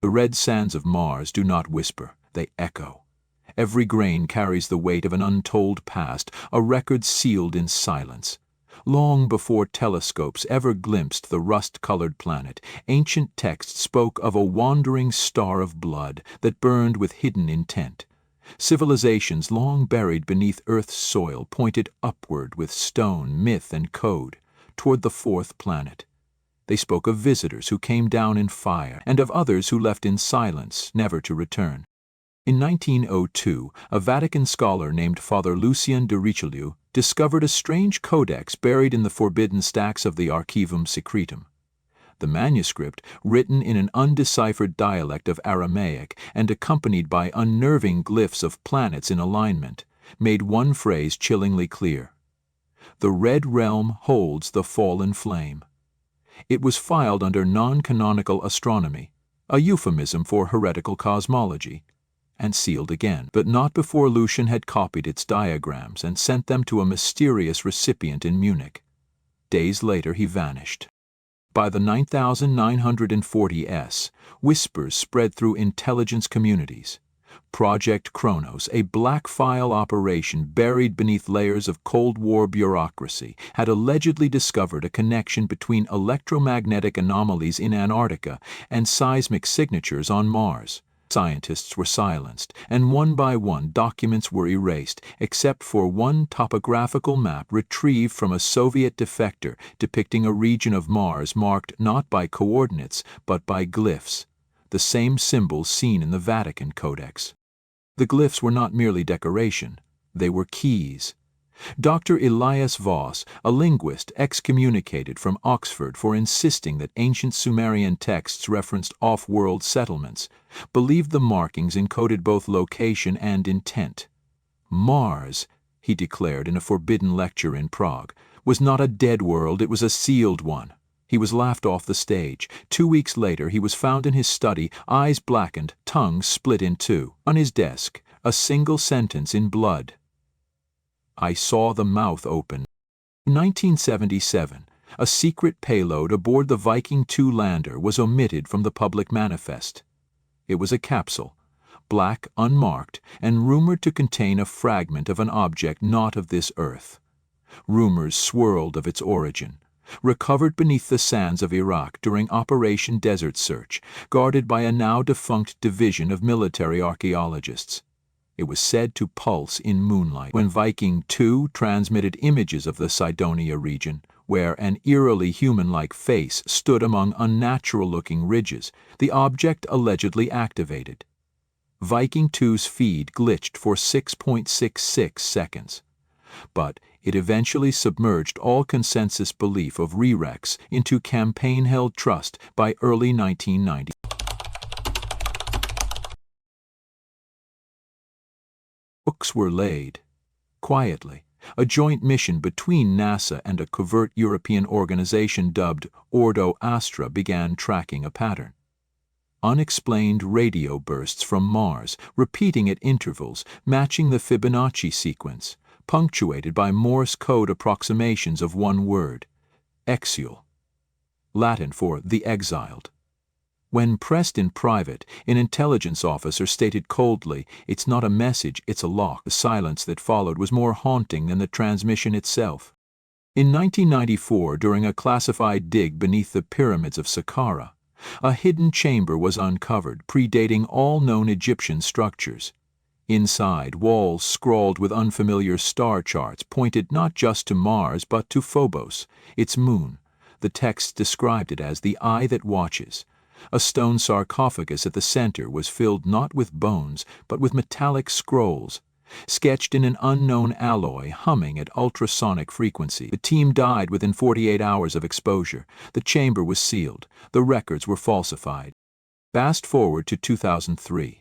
The red sands of Mars do not whisper, they echo. Every grain carries the weight of an untold past, a record sealed in silence. Long before telescopes ever glimpsed the rust-colored planet, ancient texts spoke of a wandering star of blood that burned with hidden intent. Civilizations long buried beneath Earth's soil pointed upward with stone, myth, and code, toward the fourth planet. They spoke of visitors who came down in fire, and of others who left in silence, never to return. In 1902, a Vatican scholar named Father Lucien de Richelieu discovered a strange codex buried in the forbidden stacks of the Archivum Secretum. The manuscript, written in an undeciphered dialect of Aramaic and accompanied by unnerving glyphs of planets in alignment, made one phrase chillingly clear: "The Red Realm holds the fallen flame." It was filed under non-canonical astronomy, a euphemism for heretical cosmology, and sealed again, but not before Lucian had copied its diagrams and sent them to a mysterious recipient in Munich. Days later he vanished. By the 9940 S, whispers spread through intelligence communities. Project Kronos, a black file operation buried beneath layers of Cold War bureaucracy, had allegedly discovered a connection between electromagnetic anomalies in Antarctica and seismic signatures on Mars. Scientists were silenced, and one by one documents were erased, except for one topographical map retrieved from a Soviet defector depicting a region of Mars marked not by coordinates but by glyphs, the same symbols seen in the Vatican Codex. The glyphs were not merely decoration, they were keys. Dr. Elias Voss, a linguist excommunicated from Oxford for insisting that ancient Sumerian texts referenced off-world settlements, believed the markings encoded both location and intent. Mars, he declared in a forbidden lecture in Prague, was not a dead world, it was a sealed one. He was laughed off the stage. 2 weeks later he was found in his study, eyes blackened, tongue split in two. On his desk, a single sentence in blood: "I saw the mouth open." In 1977, a secret payload aboard the Viking 2 lander was omitted from the public manifest. It was a capsule, black, unmarked, and rumored to contain a fragment of an object not of this earth. Rumors swirled of its origin. Recovered beneath the sands of Iraq during Operation Desert Search, guarded by a now-defunct division of military archaeologists. It was said to pulse in moonlight. When Viking 2 transmitted images of the Cydonia region, where an eerily human-like face stood among unnatural-looking ridges, the object allegedly activated. Viking 2's feed glitched for 6.66 seconds. But it eventually submerged all consensus belief of re-recs into campaign-held trust by early 1990. Hooks were laid. Quietly, a joint mission between NASA and a covert European organization dubbed Ordo Astra began tracking a pattern. Unexplained radio bursts from Mars, repeating at intervals, matching the Fibonacci sequence, punctuated by Morse code approximations of one word: exul, Latin for the exiled. When pressed in private, an intelligence officer stated coldly, "It's not a message, it's a lock." The silence that followed was more haunting than the transmission itself. In 1994, during a classified dig beneath the pyramids of Saqqara, a hidden chamber was uncovered, predating all known Egyptian structures. Inside, walls scrawled with unfamiliar star charts pointed not just to Mars but to Phobos, its moon. The text described it as the eye that watches. A stone sarcophagus at the center was filled not with bones, but with metallic scrolls, sketched in an unknown alloy humming at ultrasonic frequency. The team died within 48 hours of exposure. The chamber was sealed. The records were falsified. Fast forward to 2003.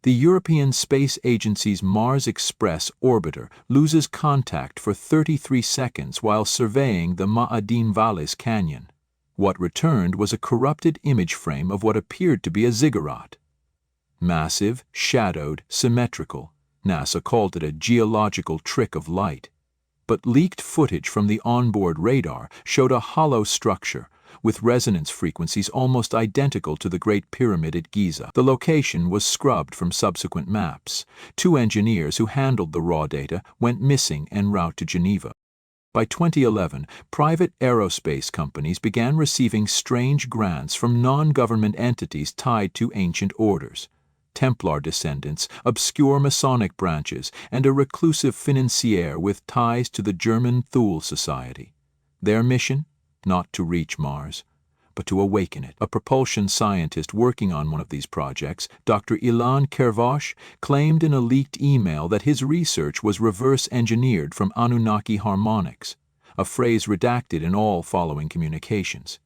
The European Space Agency's Mars Express orbiter loses contact for 33 seconds while surveying the Ma'adim Vallis Canyon. What returned was a corrupted image frame of what appeared to be a ziggurat. Massive, shadowed, symmetrical, NASA called it a geological trick of light. But leaked footage from the onboard radar showed a hollow structure, with resonance frequencies almost identical to the Great Pyramid at Giza. The location was scrubbed from subsequent maps. 2 engineers who handled the raw data went missing en route to Geneva. By 2011, private aerospace companies began receiving strange grants from non-government entities tied to ancient orders. Templar descendants, obscure Masonic branches, and a reclusive financier with ties to the German Thule Society. Their mission? Not to reach Mars, but to awaken it. A propulsion scientist working on one of these projects, Dr. Ilan Kervosh, claimed in a leaked email that his research was reverse-engineered from Anunnaki harmonics, a phrase redacted in all following communications.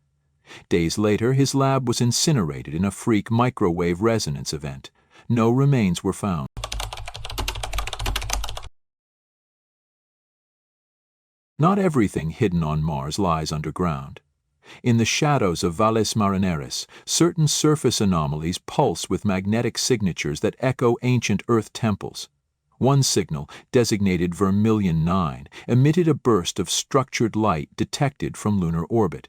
Days later, his lab was incinerated in a freak microwave resonance event. No remains were found. Not everything hidden on Mars lies underground. In the shadows of Valles Marineris, certain surface anomalies pulse with magnetic signatures that echo ancient Earth temples. One signal, designated Vermilion 9, emitted a burst of structured light detected from lunar orbit.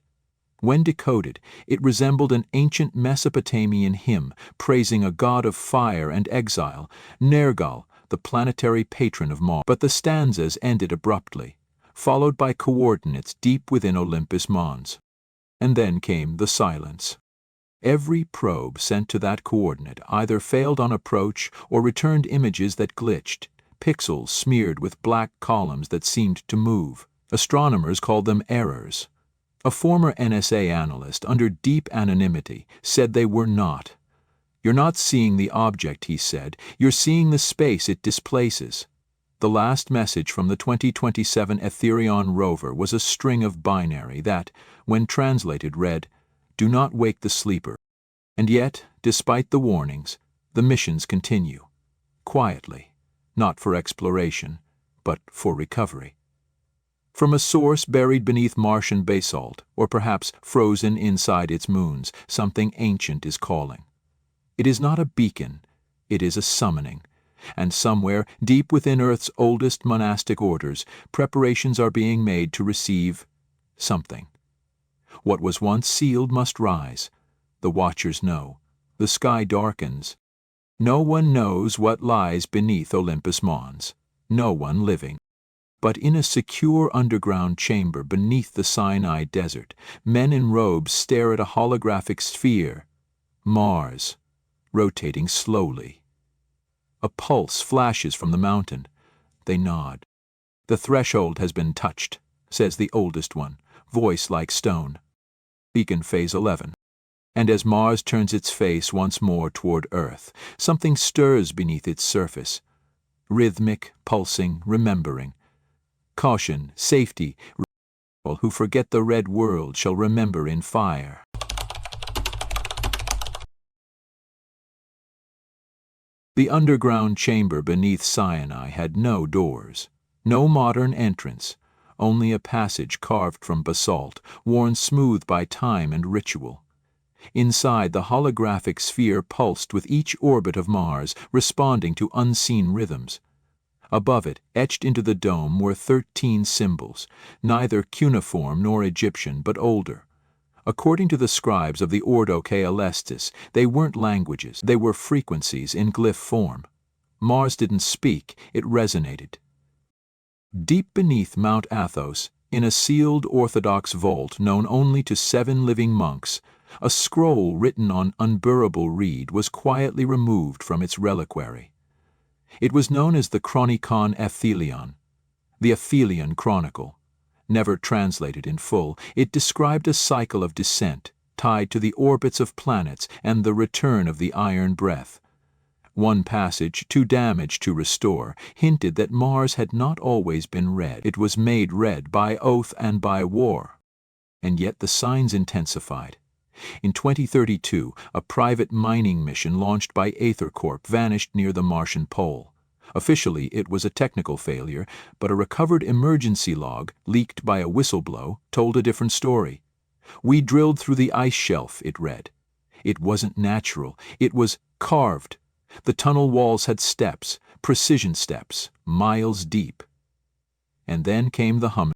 When decoded, it resembled an ancient Mesopotamian hymn praising a god of fire and exile, Nergal, the planetary patron of Mars. But the stanzas ended abruptly, followed by coordinates deep within Olympus Mons. And then came the silence. Every probe sent to that coordinate either failed on approach or returned images that glitched, pixels smeared with black columns that seemed to move. Astronomers called them errors. A former NSA analyst, under deep anonymity, said they were not. "You're not seeing the object," he said. "You're seeing the space it displaces." The last message from the 2027 Etherion rover was a string of binary that, when translated, read, "Do not wake the sleeper." And yet, despite the warnings, the missions continue. Quietly, not for exploration, but for recovery. From a source buried beneath Martian basalt, or perhaps frozen inside its moons, something ancient is calling. It is not a beacon, it is a summoning. And somewhere, deep within Earth's oldest monastic orders, preparations are being made to receive something. What was once sealed must rise. The watchers know. The sky darkens. No one knows what lies beneath Olympus Mons. No one living. But in a secure underground chamber beneath the Sinai desert, men in robes stare at a holographic sphere, Mars, rotating slowly. A pulse flashes from the mountain. They nod. "The threshold has been touched," says the oldest one, voice like stone. Beacon Phase 11. And as Mars turns its face once more toward Earth, something stirs beneath its surface. Rhythmic, pulsing, remembering. Caution, safety, who forget the red world shall remember in fire. The underground chamber beneath Sinai had no doors, no modern entrance, only a passage carved from basalt, worn smooth by time and ritual. Inside, the holographic sphere pulsed with each orbit of Mars, responding to unseen rhythms. Above it, etched into the dome, were 13 symbols, neither cuneiform nor Egyptian, but older. According to the scribes of the Ordo Caelestis, they weren't languages, they were frequencies in glyph form. Mars didn't speak, it resonated. Deep beneath Mount Athos, in a sealed Orthodox vault known only to 7 living monks, a scroll written on unbearable reed was quietly removed from its reliquary. It was known as the Chronicon Aphelion, the Aphelion Chronicle. Never translated in full, it described a cycle of descent tied to the orbits of planets and the return of the iron breath. One passage, too damaged to restore, hinted that Mars had not always been red. It was made red by oath and by war. And yet the signs intensified. In 2032, a private mining mission launched by Aether Corp vanished near the Martian pole. Officially, it was a technical failure, but a recovered emergency log, leaked by a whistleblower, told a different story. "We drilled through the ice shelf," it read. It wasn't natural, it was carved. The tunnel walls had steps, precision steps, miles deep. And then came the humming.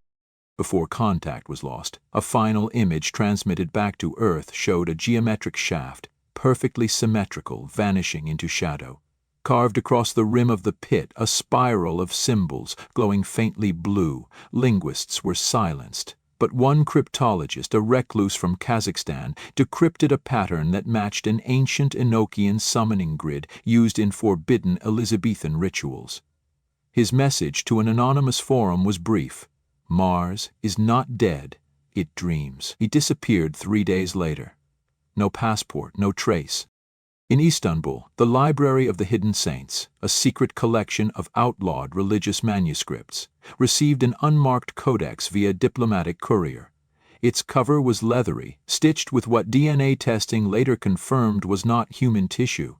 Before contact was lost, a final image transmitted back to Earth showed a geometric shaft, perfectly symmetrical, vanishing into shadow. Carved across the rim of the pit, a spiral of symbols, glowing faintly blue. Linguists were silenced, but one cryptologist, a recluse from Kazakhstan, decrypted a pattern that matched an ancient Enochian summoning grid used in forbidden Elizabethan rituals. His message to an anonymous forum was brief: Mars is not dead, it dreams. He disappeared 3 days later. No passport, no trace. In Istanbul, the Library of the Hidden Saints, a secret collection of outlawed religious manuscripts, received an unmarked codex via diplomatic courier. Its cover was leathery, stitched with what DNA testing later confirmed was not human tissue.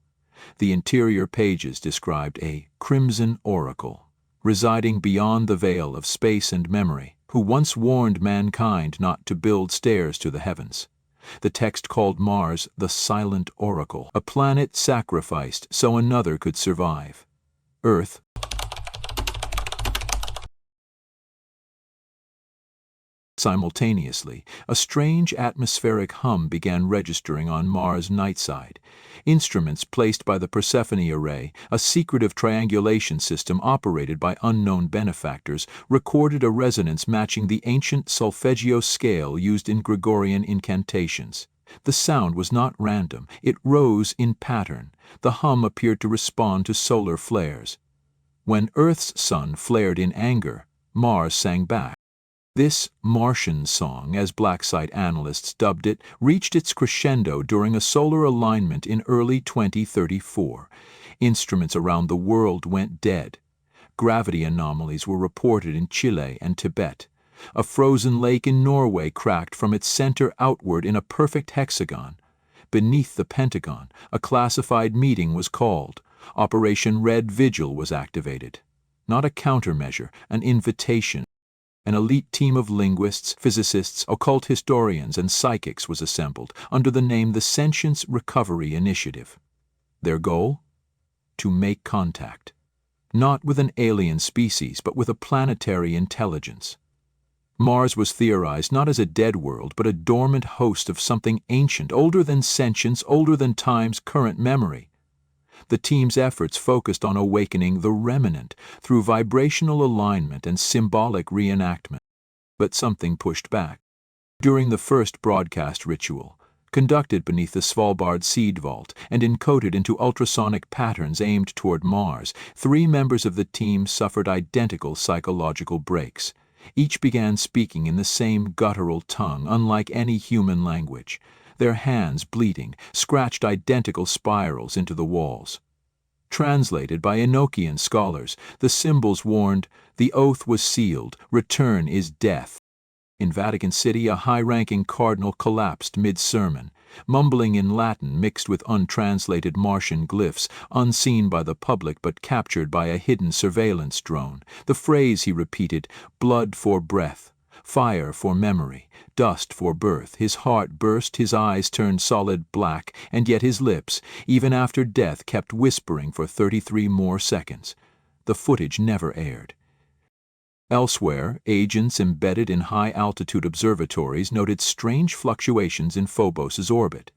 The interior pages described a crimson oracle, residing beyond the veil of space and memory, who once warned mankind not to build stairs to the heavens. The text called Mars the Silent Oracle, a planet sacrificed so another could survive. Earth, simultaneously, a strange atmospheric hum began registering on Mars' night side. Instruments placed by the Persephone Array, a secretive triangulation system operated by unknown benefactors, recorded a resonance matching the ancient solfeggio scale used in Gregorian incantations. The sound was not random, it rose in pattern. The hum appeared to respond to solar flares. When Earth's sun flared in anger, Mars sang back. This Martian song, as black site analysts dubbed it, reached its crescendo during a solar alignment in early 2034. Instruments around the world went dead. Gravity anomalies were reported in Chile and Tibet. A frozen lake in Norway cracked from its center outward in a perfect hexagon. Beneath the Pentagon, a classified meeting was called. Operation Red Vigil was activated. Not a countermeasure, an invitation. An elite team of linguists, physicists, occult historians, and psychics was assembled under the name the Sentience Recovery Initiative. Their goal? To make contact. Not with an alien species, but with a planetary intelligence. Mars was theorized not as a dead world, but a dormant host of something ancient, older than sentience, older than time's current memory. The team's efforts focused on awakening the remnant through vibrational alignment and symbolic reenactment. But something pushed back. During the first broadcast ritual, conducted beneath the Svalbard seed vault and encoded into ultrasonic patterns aimed toward Mars, 3 members of the team suffered identical psychological breaks. Each began speaking in the same guttural tongue, unlike any human language. Their hands, bleeding, scratched identical spirals into the walls. Translated by Enochian scholars, the symbols warned, "The oath was sealed, return is death." In Vatican City, a high-ranking cardinal collapsed mid-sermon, mumbling in Latin mixed with untranslated Martian glyphs, unseen by the public but captured by a hidden surveillance drone. The phrase he repeated, "blood for breath, fire for memory, dust for birth." His heart burst, his eyes turned solid black, and yet his lips, even after death, kept whispering for 33 more seconds. The footage never aired. Elsewhere, agents embedded in high-altitude observatories noted strange fluctuations in Phobos' orbit.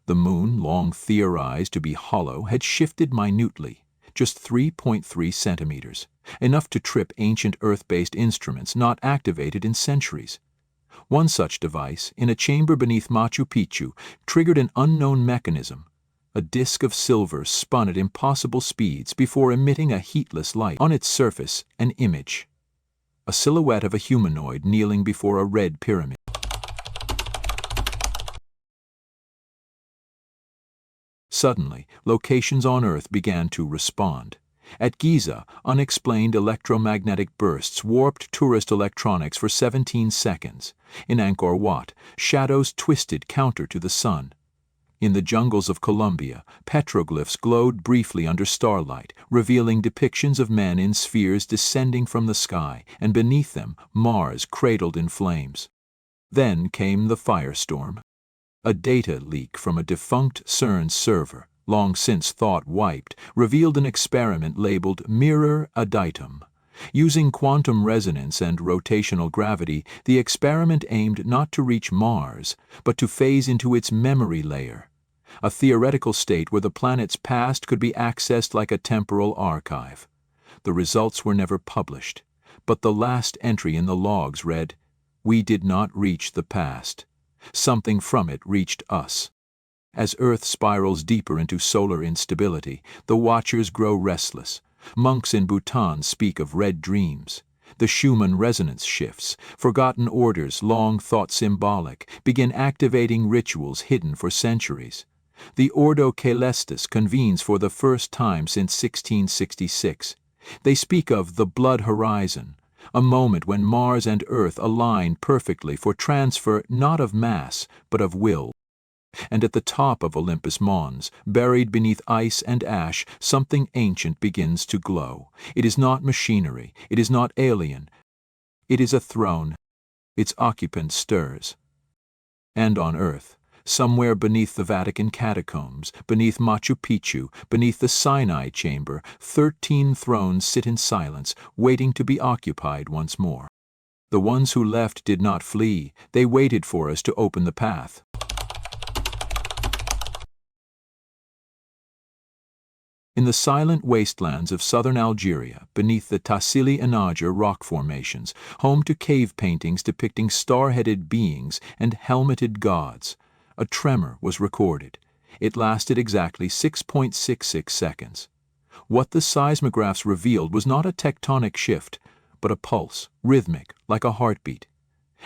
The moon, long theorized to be hollow, had shifted minutely, just 3.3 centimeters, enough to trip ancient Earth-based instruments not activated in centuries. One such device, in a chamber beneath Machu Picchu, triggered an unknown mechanism. A disk of silver spun at impossible speeds before emitting a heatless light. On its surface, an image. A silhouette of a humanoid kneeling before a red pyramid. Suddenly, locations on Earth began to respond. At Giza, unexplained electromagnetic bursts warped tourist electronics for 17 seconds. In Angkor Wat, shadows twisted counter to the sun. In the jungles of Colombia, petroglyphs glowed briefly under starlight, revealing depictions of men in spheres descending from the sky, and beneath them, Mars cradled in flames. Then came the firestorm. A data leak from a defunct CERN server, long since thought wiped, revealed an experiment labeled Mirror Aditum. Using quantum resonance and rotational gravity, the experiment aimed not to reach Mars, but to phase into its memory layer, a theoretical state where the planet's past could be accessed like a temporal archive. The results were never published, but the last entry in the logs read, "We did not reach the past. Something from it reached us." As Earth spirals deeper into solar instability, the watchers grow restless. Monks in Bhutan speak of red dreams. The Schumann resonance shifts. Forgotten orders, long thought symbolic, begin activating rituals hidden for centuries. The Ordo Caelestis convenes for the first time since 1666. They speak of the blood horizon, a moment when Mars and Earth align perfectly for transfer not of mass, but of will. And at the top of Olympus Mons, buried beneath ice and ash, something ancient begins to glow. It is not machinery, it is not alien. It is a throne. Its occupant stirs. And on Earth, somewhere beneath the Vatican catacombs, beneath Machu Picchu, beneath the Sinai chamber, 13 thrones sit in silence, waiting to be occupied once more. The ones who left did not flee, they waited for us to open the path. In the silent wastelands of southern Algeria, beneath the Tassili Anajer rock formations, home to cave paintings depicting star-headed beings and helmeted gods, a tremor was recorded. It lasted exactly 6.66 seconds. What the seismographs revealed was not a tectonic shift, but a pulse, rhythmic, like a heartbeat.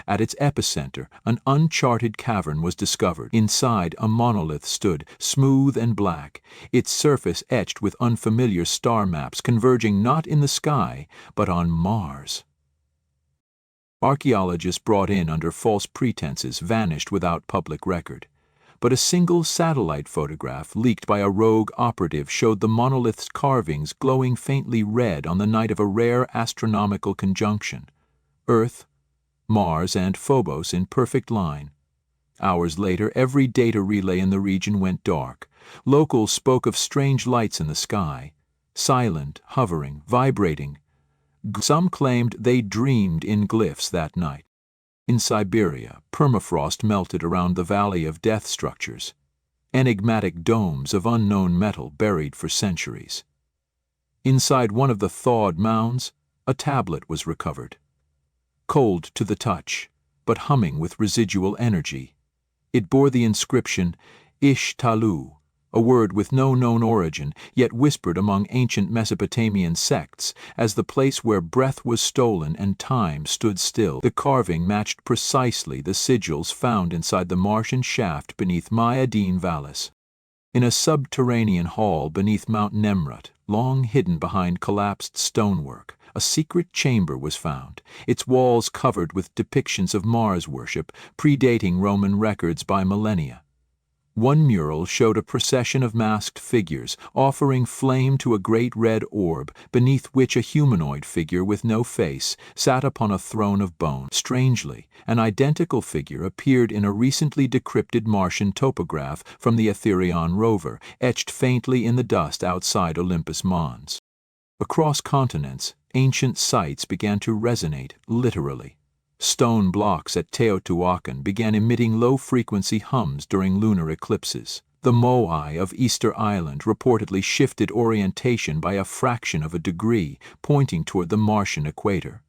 At its epicenter, an uncharted cavern was discovered. Inside, a monolith stood, smooth and black, its surface etched with unfamiliar star maps converging not in the sky, but on Mars. Archaeologists brought in under false pretenses vanished without public record. But a single satellite photograph leaked by a rogue operative showed the monolith's carvings glowing faintly red on the night of a rare astronomical conjunction. Earth, Mars, and Phobos in perfect line. Hours later, every data relay in the region went dark. Locals spoke of strange lights in the sky, silent, hovering, vibrating. Some claimed they dreamed in glyphs that night. In Siberia, permafrost melted around the Valley of Death structures, enigmatic domes of unknown metal buried for centuries. Inside one of the thawed mounds, a tablet was recovered. Cold to the touch, but humming with residual energy. It bore the inscription, Ish-Talu, a word with no known origin, yet whispered among ancient Mesopotamian sects as the place where breath was stolen and time stood still. The carving matched precisely the sigils found inside the Martian shaft beneath Mayadin Vallis. In a subterranean hall beneath Mount Nemrut, long hidden behind collapsed stonework, a secret chamber was found, its walls covered with depictions of Mars worship, predating Roman records by millennia. One mural showed a procession of masked figures, offering flame to a great red orb, beneath which a humanoid figure with no face sat upon a throne of bone. Strangely, an identical figure appeared in a recently decrypted Martian topograph from the Etherion rover, etched faintly in the dust outside Olympus Mons. Across continents, ancient sites began to resonate, literally. Stone blocks at Teotihuacan began emitting low-frequency hums during lunar eclipses. The Moai of Easter Island reportedly shifted orientation by a fraction of a degree, pointing toward the Martian equator.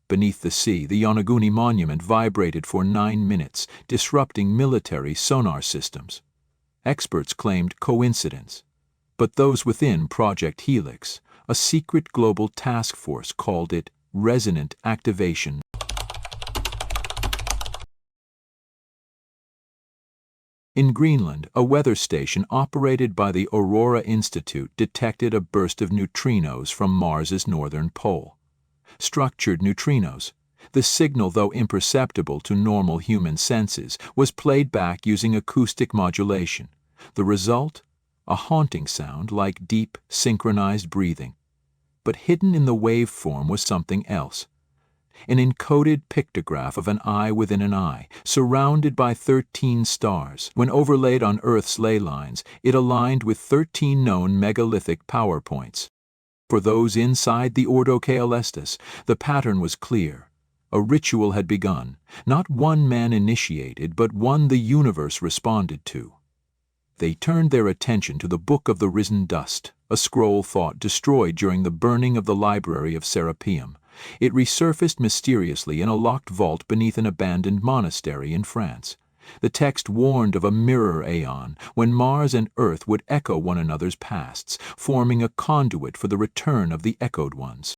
Beneath the sea, the Yonaguni Monument vibrated for 9 minutes, disrupting military sonar systems. Experts claimed coincidence, but those within Project Helix, a secret global task force, called it resonant activation. In Greenland, a weather station operated by the Aurora Institute detected a burst of neutrinos from Mars's northern pole. Structured neutrinos. The signal, though imperceptible to normal human senses, was played back using acoustic modulation. The result? A haunting sound like deep, synchronized breathing. But hidden in the waveform was something else. An encoded pictograph of an eye within an eye, surrounded by 13 stars. When overlaid on Earth's ley lines, it aligned with 13 known megalithic power points. For those inside the Ordo Caelestis, the pattern was clear. A ritual had begun, not one man initiated, but one the universe responded to. They turned their attention to the Book of the Risen Dust, a scroll thought destroyed during the burning of the Library of Serapeum. It resurfaced mysteriously in a locked vault beneath an abandoned monastery in France. The text warned of a mirror aeon, when Mars and Earth would echo one another's pasts, forming a conduit for the return of the echoed ones.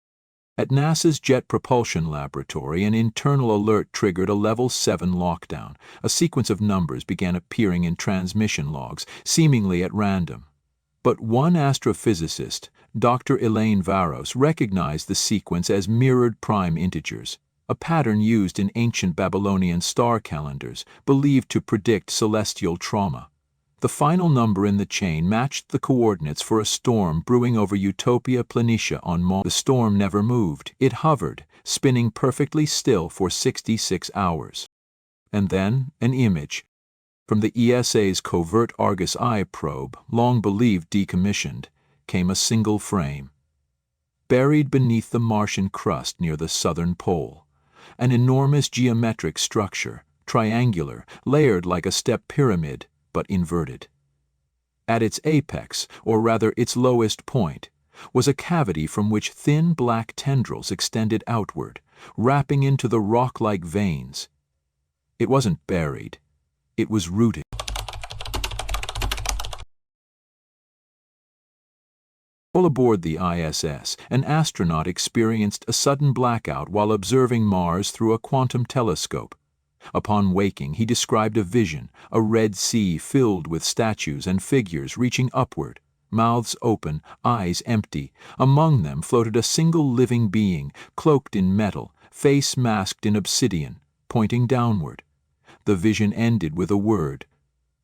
At NASA's Jet Propulsion Laboratory, an internal alert triggered a Level 7 lockdown. A sequence of numbers began appearing in transmission logs, seemingly at random. But one astrophysicist, Dr. Elaine Varos, recognized the sequence as mirrored prime integers, a pattern used in ancient Babylonian star calendars, believed to predict celestial trauma. The final number in the chain matched the coordinates for a storm brewing over Utopia Planitia on Mars. The storm never moved. It hovered, spinning perfectly still for 66 hours. And then, an image. From the ESA's covert Argus I probe, long believed decommissioned, came a single frame. Buried beneath the Martian crust near the southern pole, an enormous geometric structure, triangular, layered like a step pyramid, but inverted. At its apex, or rather its lowest point, was a cavity from which thin black tendrils extended outward, wrapping into the rock-like veins. It wasn't buried. It was rooted. All aboard the ISS, an astronaut experienced a sudden blackout while observing Mars through a quantum telescope. Upon waking, he described a vision, a red sea filled with statues and figures reaching upward, mouths open, eyes empty. Among them floated a single living being, cloaked in metal, face masked in obsidian, pointing downward. The vision ended with a word,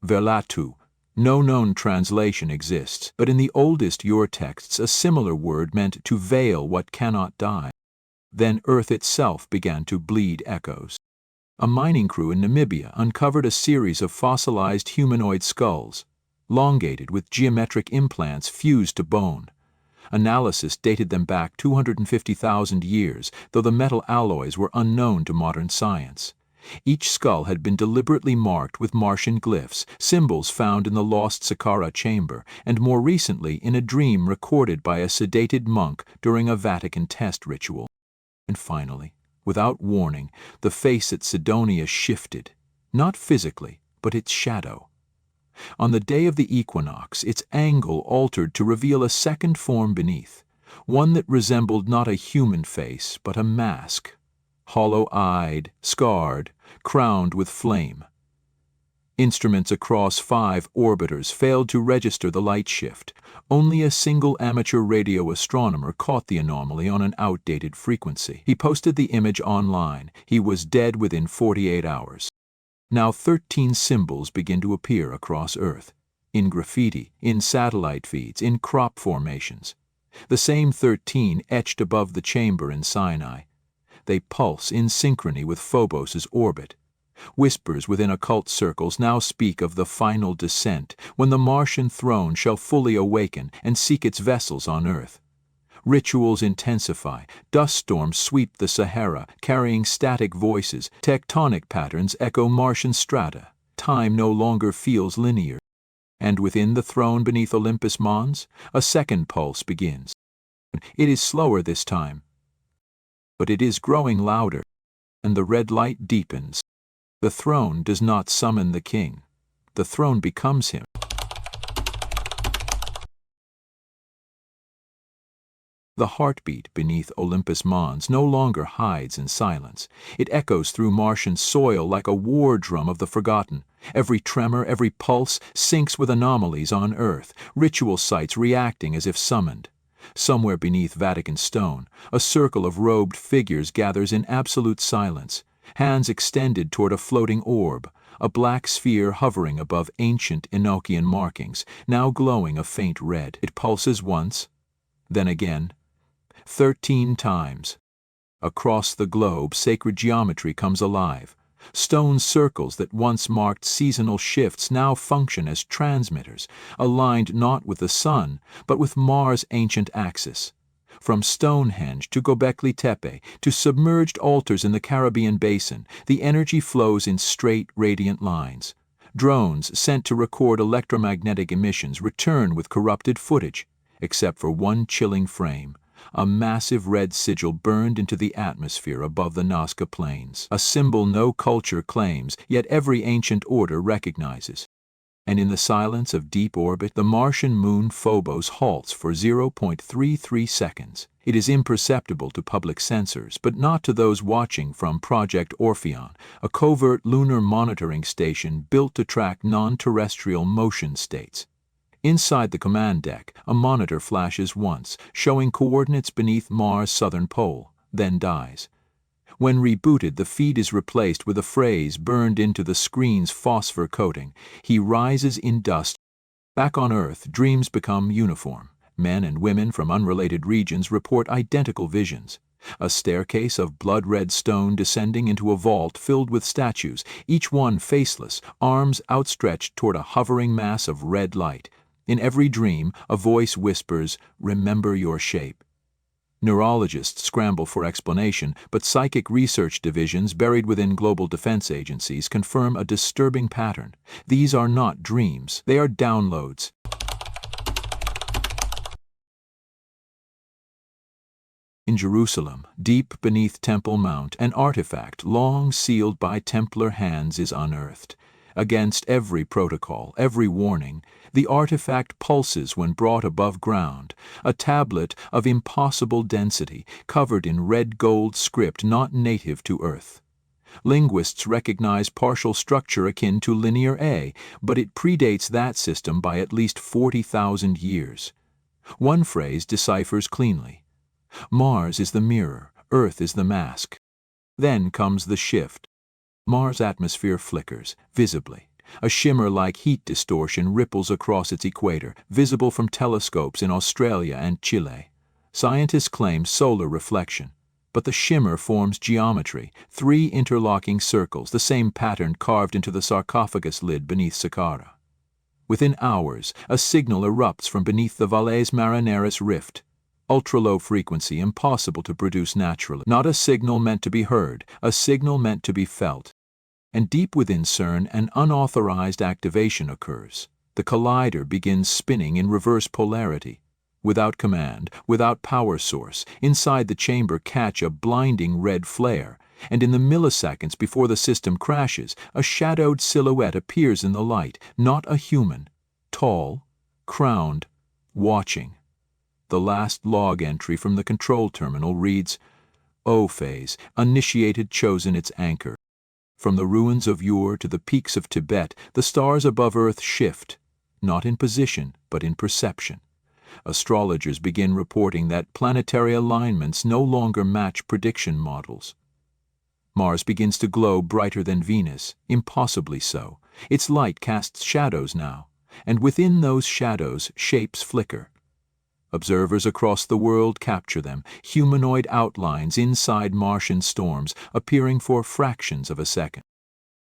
verlatu. No known translation exists, but in the oldest urtexts a similar word meant to veil what cannot die. Then Earth itself began to bleed echoes. A mining crew in Namibia uncovered a series of fossilized humanoid skulls, elongated with geometric implants fused to bone. Analysis dated them back 250,000 years, though the metal alloys were unknown to modern science. Each skull had been deliberately marked with Martian glyphs, symbols found in the lost Saqqara chamber, and more recently in a dream recorded by a sedated monk during a Vatican test ritual. And finally, without warning, the face at Sidonia shifted, not physically, but its shadow. On the day of the equinox, its angle altered to reveal a second form beneath, one that resembled not a human face, but a mask, hollow-eyed, scarred, crowned with flame. Instruments across 5 orbiters failed to register the light shift. Only a single amateur radio astronomer caught the anomaly on an outdated frequency. He posted the image online. He was dead within 48 hours. Now 13 symbols begin to appear across Earth, in graffiti, in satellite feeds, in crop formations. The same 13 etched above the chamber in Sinai. They pulse in synchrony with Phobos' orbit. Whispers within occult circles now speak of the final descent, when the Martian throne shall fully awaken and seek its vessels on Earth. Rituals intensify, dust storms sweep the Sahara, carrying static voices, tectonic patterns echo Martian strata. Time no longer feels linear. And within the throne beneath Olympus Mons, a second pulse begins. It is slower this time, but it is growing louder, and the red light deepens. The throne does not summon the king. The throne becomes him. The heartbeat beneath Olympus Mons no longer hides in silence. It echoes through Martian soil like a war drum of the forgotten. Every tremor, every pulse syncs with anomalies on Earth, ritual sites reacting as if summoned. Somewhere beneath Vatican stone, a circle of robed figures gathers in absolute silence, hands extended toward a floating orb, a black sphere hovering above ancient Enochian markings, now glowing a faint red. It pulses once, then again, 13 times. Across the globe, sacred geometry comes alive. Stone circles that once marked seasonal shifts now function as transmitters, aligned not with the sun, but with Mars' ancient axis. From Stonehenge to Göbekli Tepe to submerged altars in the Caribbean basin, the energy flows in straight, radiant lines. Drones sent to record electromagnetic emissions return with corrupted footage, except for one chilling frame. A massive red sigil burned into the atmosphere above the Nazca Plains, a symbol no culture claims, yet every ancient order recognizes. And in the silence of deep orbit, the Martian moon Phobos halts for 0.33 seconds. It is imperceptible to public sensors, but not to those watching from Project ORPHEON, a covert lunar monitoring station built to track non-terrestrial motion states. Inside the command deck, a monitor flashes once, showing coordinates beneath Mars' southern pole, then dies. When rebooted, the feed is replaced with a phrase burned into the screen's phosphor coating: "He rises in dust." Back on Earth, dreams become uniform. Men and women from unrelated regions report identical visions. A staircase of blood-red stone descending into a vault filled with statues, each one faceless, arms outstretched toward a hovering mass of red light. In every dream, a voice whispers, "Remember your shape." Neurologists scramble for explanation, but psychic research divisions buried within global defense agencies confirm a disturbing pattern. These are not dreams, they are downloads. In Jerusalem, deep beneath Temple Mount, an artifact long sealed by Templar hands is unearthed. Against every protocol, every warning, the artifact pulses when brought above ground, a tablet of impossible density, covered in red-gold script not native to Earth. Linguists recognize partial structure akin to Linear A, but it predates that system by at least 40,000 years. One phrase deciphers cleanly: Mars is the mirror, Earth is the mask. Then comes the shift. Mars' atmosphere flickers, visibly. A shimmer like heat distortion ripples across its equator, visible from telescopes in Australia and Chile. Scientists claim solar reflection, but the shimmer forms geometry, 3 interlocking circles, the same pattern carved into the sarcophagus lid beneath Saqqara. Within hours, a signal erupts from beneath the Valles Marineris rift. Ultra-low frequency, impossible to produce naturally. Not a signal meant to be heard, a signal meant to be felt. And deep within CERN, an unauthorized activation occurs. The collider begins spinning in reverse polarity. Without command, without power source, inside the chamber catch a blinding red flare, and in the milliseconds before the system crashes, a shadowed silhouette appears in the light, not a human, tall, crowned, watching. The last log entry from the control terminal reads, O phase, initiated, chosen its anchor. From the ruins of Ur to the peaks of Tibet, the stars above Earth shift, not in position, but in perception. Astrologers begin reporting that planetary alignments no longer match prediction models. Mars begins to glow brighter than Venus, impossibly so. Its light casts shadows now, and within those shadows shapes flicker. Observers across the world capture them, humanoid outlines inside Martian storms, appearing for fractions of a second.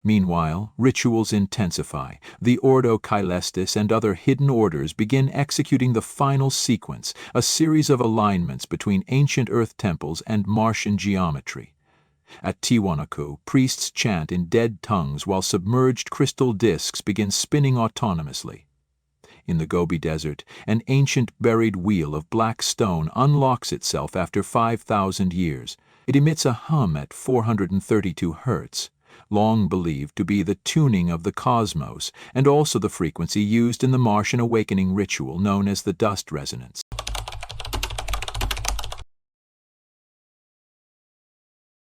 Meanwhile, rituals intensify. The Ordo Caelestis and other hidden orders begin executing the final sequence, a series of alignments between ancient Earth temples and Martian geometry. At Tiwanaku, priests chant in dead tongues while submerged crystal discs begin spinning autonomously. In the Gobi Desert, an ancient buried wheel of black stone unlocks itself after 5,000 years. It emits a hum at 432 Hz, long believed to be the tuning of the cosmos, and also the frequency used in the Martian awakening ritual known as the dust resonance.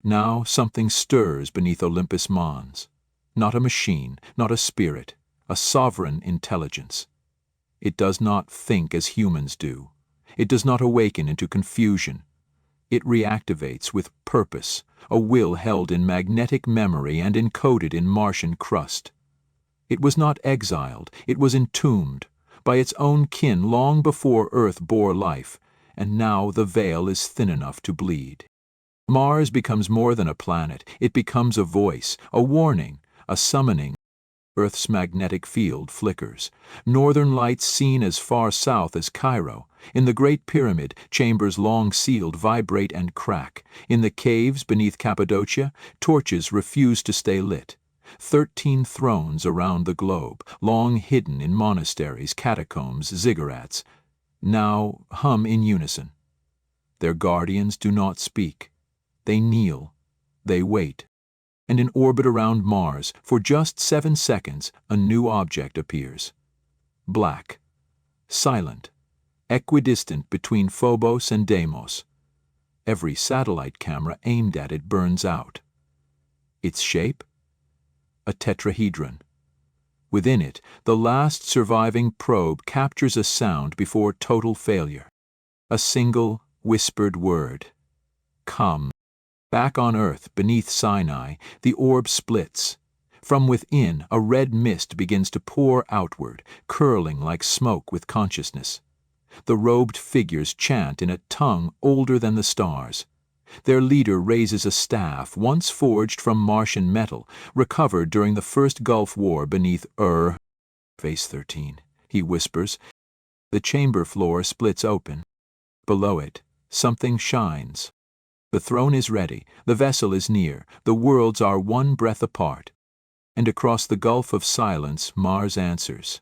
Now something stirs beneath Olympus Mons. Not a machine, not a spirit, a sovereign intelligence. It does not think as humans do. It does not awaken into confusion. It reactivates with purpose, a will held in magnetic memory and encoded in Martian crust. It was not exiled, it was entombed, by its own kin long before Earth bore life, and now the veil is thin enough to bleed. Mars becomes more than a planet, it becomes a voice, a warning, a summoning. Earth's magnetic field flickers. Northern lights seen as far south as Cairo. In the Great Pyramid, chambers long sealed vibrate and crack. In the caves beneath Cappadocia, torches refuse to stay lit. 13 thrones around the globe, long hidden in monasteries, catacombs, ziggurats, now hum in unison. Their guardians do not speak. They kneel. They wait. And in orbit around Mars, for just 7 seconds, a new object appears. Black. Silent. Equidistant between Phobos and Deimos. Every satellite camera aimed at it burns out. Its shape? A tetrahedron. Within it, the last surviving probe captures a sound before total failure. A single, whispered word. Come. Back on Earth, beneath Sinai, the orb splits. From within, a red mist begins to pour outward, curling like smoke with consciousness. The robed figures chant in a tongue older than the stars. Their leader raises a staff once forged from Martian metal, recovered during the First Gulf War beneath Face 13. He whispers. The chamber floor splits open. Below it, something shines. The throne is ready, the vessel is near, the worlds are one breath apart. And across the gulf of silence, Mars answers.